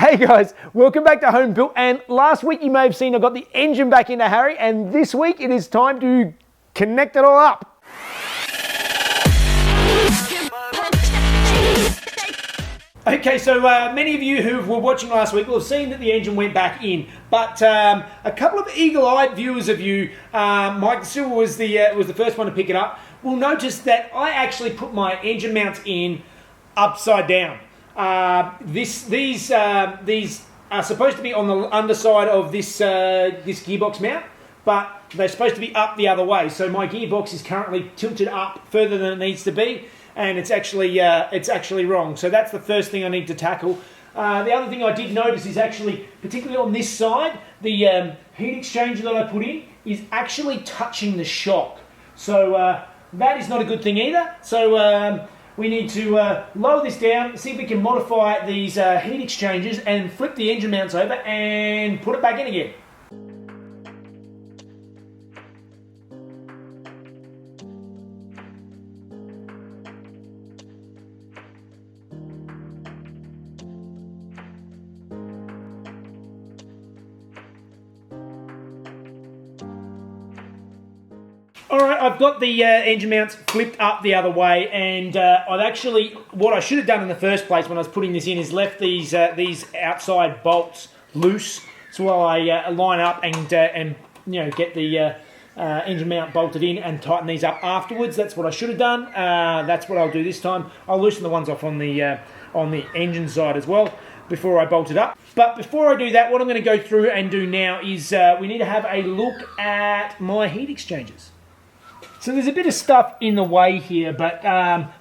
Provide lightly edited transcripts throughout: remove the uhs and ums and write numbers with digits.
Hey guys, welcome back to Home Built. And last week you may have seen I got the engine back into Harry, and this week it is time to connect it all up. Okay, so many of you who were watching last week will have seen that the engine went back in, but a couple of eagle-eyed viewers of you, Mike Silver was the first one to pick it up, will notice that I actually put my engine mounts in upside down. These are supposed to be on the underside of this gearbox mount, but they're supposed to be up the other way. So my gearbox is currently tilted up further than it needs to be, and it's actually wrong. So that's the first thing I need to tackle. The other thing I did notice is actually, particularly on this side, the heat exchanger that I put in is actually touching the shock. So that is not a good thing either. So we need to lower this down, see if we can modify these heat exchangers and flip the engine mounts over and put it back in again. Alright, I've got the engine mounts flipped up the other way, and I've actually, what I should have done in the first place when I was putting this in is left these outside bolts loose, so while I line up and get the engine mount bolted in and tighten these up afterwards. That's what I should have done. That's what I'll do this time. I'll loosen the ones off on the engine side as well before I bolt it up. But before I do that, what I'm going to go through and do now is we need to have a look at my heat exchangers. So there's a bit of stuff in the way here, but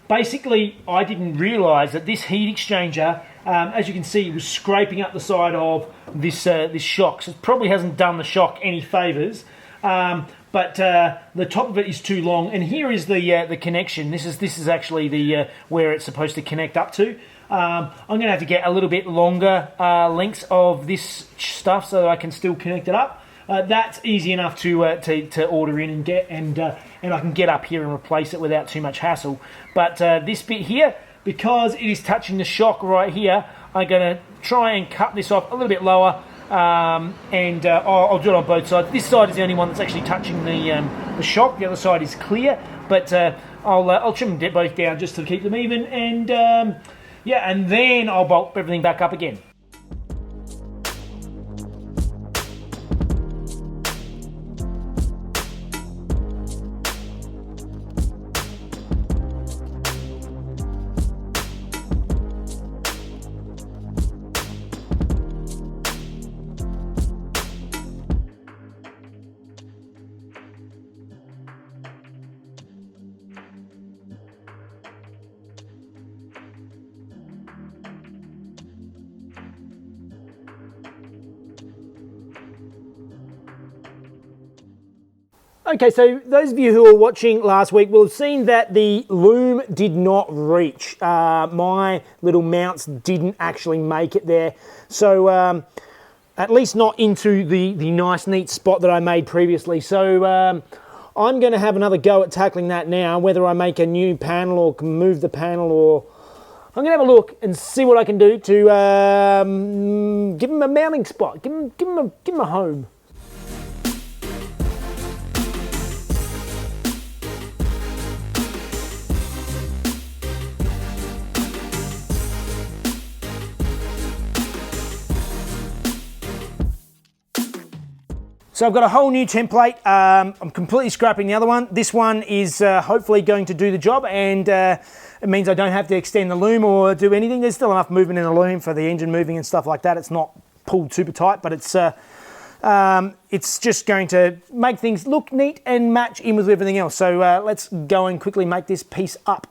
basically I didn't realise that this heat exchanger, as you can see, was scraping up the side of this shock. So it probably hasn't done the shock any favours, but the top of it is too long. And here is the connection. This is actually the where it's supposed to connect up to. I'm going to have to get a little bit longer lengths of this stuff so that I can still connect it up. That's easy enough to order in and get, and I can get up here and replace it without too much hassle. But this bit here, because it is touching the shock right here, I'm going to try and cut this off a little bit lower, and I'll do it on both sides. This side is the only one that's actually touching the shock. The other side is clear, but I'll trim them both down just to keep them even, and and then I'll bolt everything back up again. Okay, so those of you who were watching last week will have seen that the loom did not reach. My little mounts didn't actually make it there. So at least not into the nice neat spot that I made previously. So I'm going to have another go at tackling that now, whether I make a new panel or can move the panel, or I'm going to have a look and see what I can do to give them a mounting spot, give them a home. So I've got a whole new template. I'm completely scrapping the other one. This one is hopefully going to do the job, and it means I don't have to extend the loom or do anything. There's still enough movement in the loom for the engine moving and stuff like that. It's not pulled super tight, but it's just going to make things look neat and match in with everything else. So let's go and quickly make this piece up.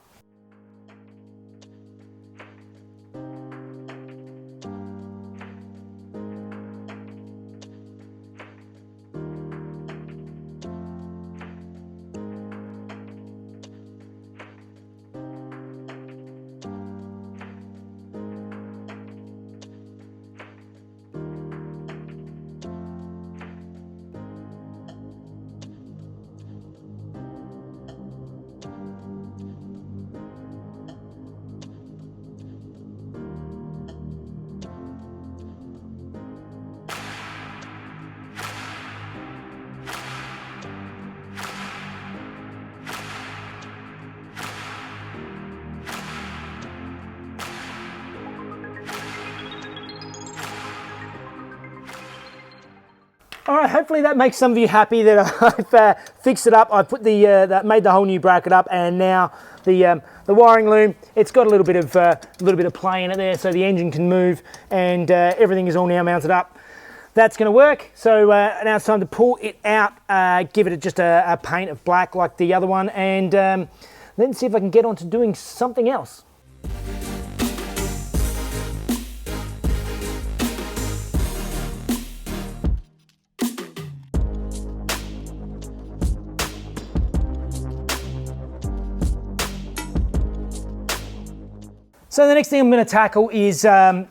All right, hopefully that makes some of you happy that I've fixed it up. I've put made the whole new bracket up, and now the wiring loom, it's got a little bit of play in it there, so the engine can move, and everything is all now mounted up. That's going to work. So now it's time to pull it out, give it just a paint of black like the other one, and then see if I can get on to doing something else. So the next thing I'm going to tackle is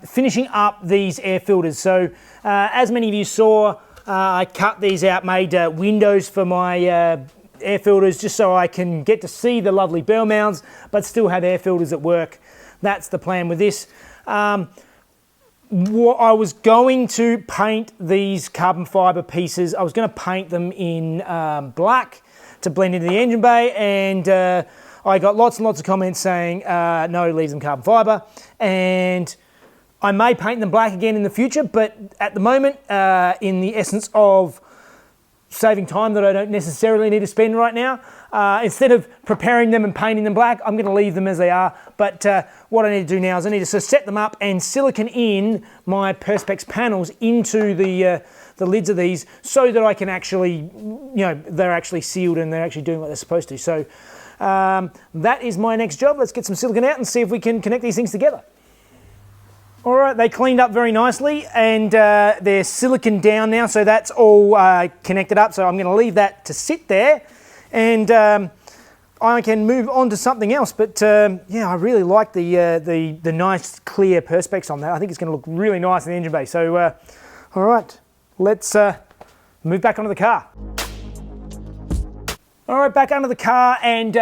finishing up these air filters. So as many of you saw, I cut these out, made windows for my air filters just so I can get to see the lovely bell mounds but still have air filters that work. That's the plan with this. I was going to paint these carbon fibre pieces. I was going to paint them in black to blend into the engine bay, and I got lots and lots of comments saying, no, leave them carbon fibre. And I may paint them black again in the future, but at the moment, in the essence of saving time that I don't necessarily need to spend right now, instead of preparing them and painting them black, I'm going to leave them as they are. But what I need to do now is I need to sort of set them up and silicone in my Perspex panels into the lids of these so that I can actually, they're actually sealed and they're actually doing what they're supposed to. So that is my next job. Let's get some silicone out and see if we can connect these things together. All right, they cleaned up very nicely, and they're silicone down now, so that's all connected up. So I'm going to leave that to sit there, and I can move on to something else. But yeah, I really like the nice clear Perspex on that. I think it's going to look really nice in the engine bay. So all right, let's move back onto the car. All right, back under the car, and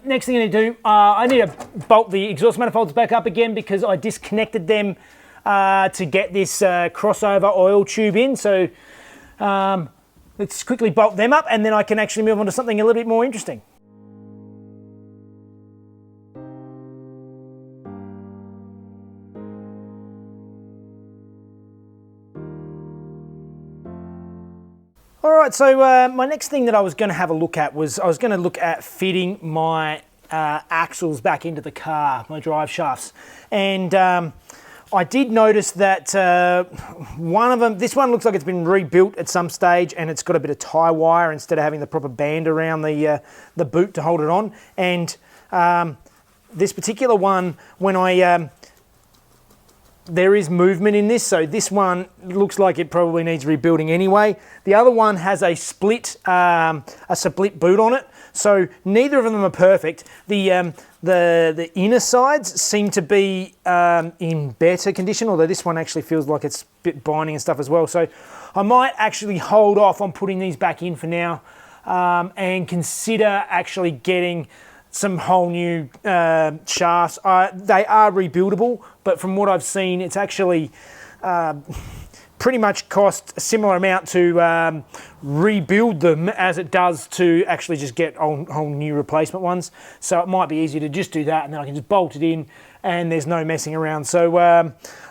next thing I need to do, I need to bolt the exhaust manifolds back up again because I disconnected them to get this crossover oil tube in. So let's quickly bolt them up, and then I can actually move on to something a little bit more interesting. All right, so my next thing that I was going to have a look at was I was going to look at fitting my axles back into the car, my drive shafts. And I did notice that one of them, this one looks like it's been rebuilt at some stage, and it's got a bit of tie wire instead of having the proper band around the boot to hold it on. And this particular one, when I there is movement in this, so this one looks like it probably needs rebuilding anyway. The other one has a split boot on it, so neither of them are perfect. The inner sides seem to be in better condition, although this one actually feels like it's a bit binding and stuff as well. So I might actually hold off on putting these back in for now and consider actually getting some whole new shafts. They are rebuildable, but from what I've seen, it's actually pretty much cost a similar amount to rebuild them as it does to actually just get whole new replacement ones. So it might be easier to just do that, and then I can just bolt it in and there's no messing around. So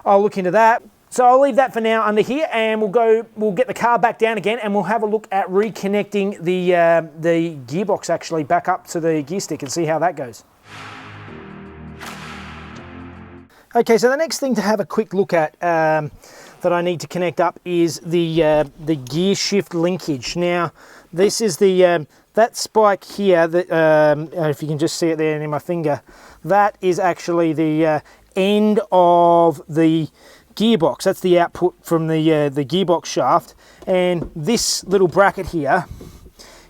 I'll look into that. So I'll leave that for now under here, and we'll get the car back down again, and we'll have a look at reconnecting the gearbox actually back up to the gear stick and see how that goes. Okay, so the next thing to have a quick look at that I need to connect up is the gear shift linkage. Now, this is that spike here that if you can just see it there in my finger, that is actually the end of the gearbox. That's the output from the gearbox shaft, and this little bracket here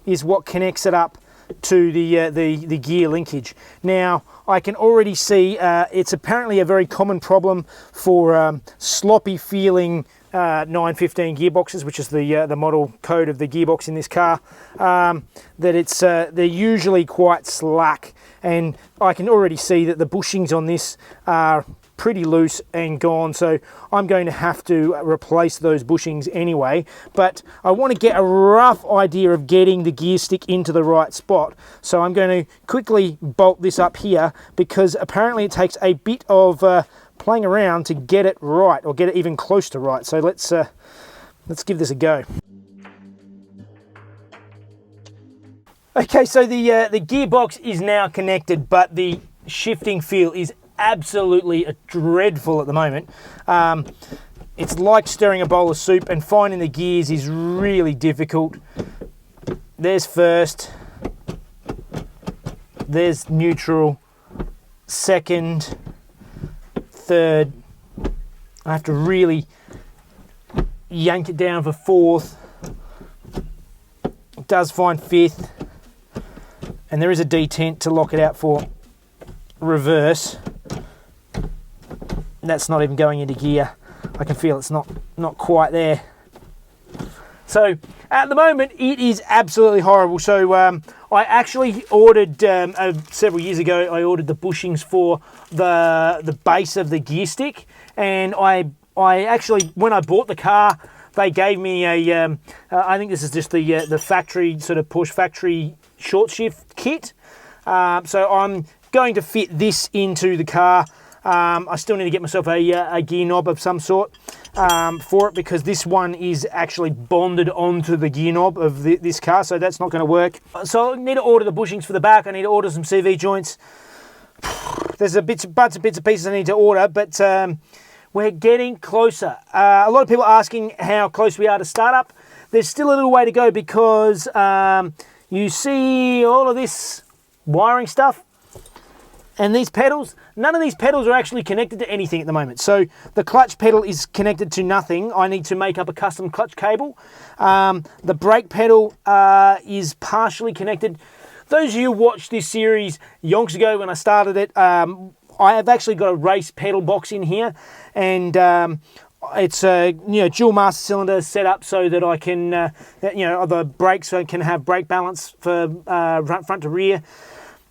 is what connects it up to the gear linkage. Now I can already see it's apparently a very common problem for sloppy feeling 915 gearboxes, which is the model code of the gearbox in this car, that they're usually quite slack, and I can already see that the bushings on this are pretty loose and gone, so I'm going to have to replace those bushings anyway. But I want to get a rough idea of getting the gear stick into the right spot, so I'm going to quickly bolt this up here, because apparently it takes a bit of playing around to get it right, or get it even close to right. So let's give this a go. Okay, so the gearbox is now connected, but the shifting feel is absolutely dreadful at the moment. It's like stirring a bowl of soup, and finding the gears is really difficult. There's first, there's neutral, second, third. I have to really yank it down for fourth. It does find fifth. And there is a detent to lock it out for reverse. That's not even going into gear. I can feel it's not quite there. So at the moment, it is absolutely horrible. So I actually ordered, several years ago, I ordered the bushings for the base of the gear stick. And I actually, when I bought the car, they gave me a, I think this is just the factory, sort of Porsche factory short shift kit. So I'm going to fit this into the car. I still need to get myself a gear knob of some sort for it, because this one is actually bonded onto the gear knob of this car, so that's not going to work. So I need to order the bushings for the back. I need to order some CV joints. There's bits and pieces I need to order, but we're getting closer. A lot of people are asking how close we are to startup. There's still a little way to go, because you see all of this wiring stuff and these pedals. None of these pedals are actually connected to anything at the moment. So the clutch pedal is connected to nothing. I need to make up a custom clutch cable. The brake pedal is partially connected. Those of you who watched this series yonks ago when I started it, I have actually got a race pedal box in here, and it's a dual master cylinder set up so that I can the brakes can have brake balance for front to rear.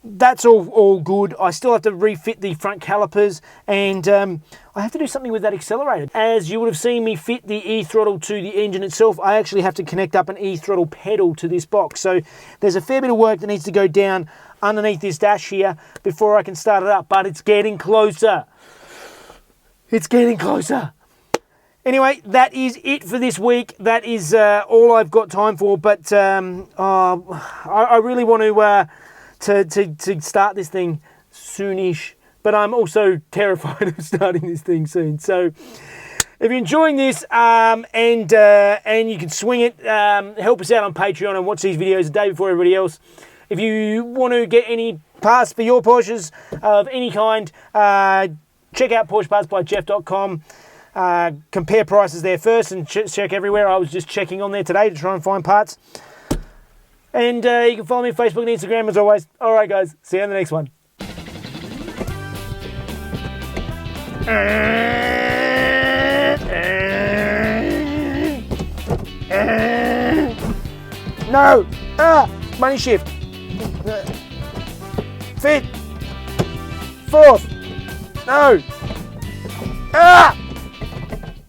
That's all good. I still have to refit the front calipers, and I have to do something with that accelerator. As you would have seen me fit the e-throttle to the engine itself, I actually have to connect up an e-throttle pedal to this box. So there's a fair bit of work that needs to go down underneath this dash here before I can start it up, but it's getting closer. It's getting closer. Anyway, that is it for this week. That is all I've got time for, but I really want to start this thing soonish, but I'm also terrified of starting this thing soon. So if you're enjoying this and you can swing it, help us out on Patreon and watch these videos a day before everybody else. If you want to get any parts for your Porsches of any kind, check out PorschePartsByJeff.com. Compare prices there first and check everywhere. I was just checking on there today to try and find parts. And you can follow me on Facebook and Instagram as always. All right, guys. See you on the next one. No! Money shift. Fifth. Fourth. No!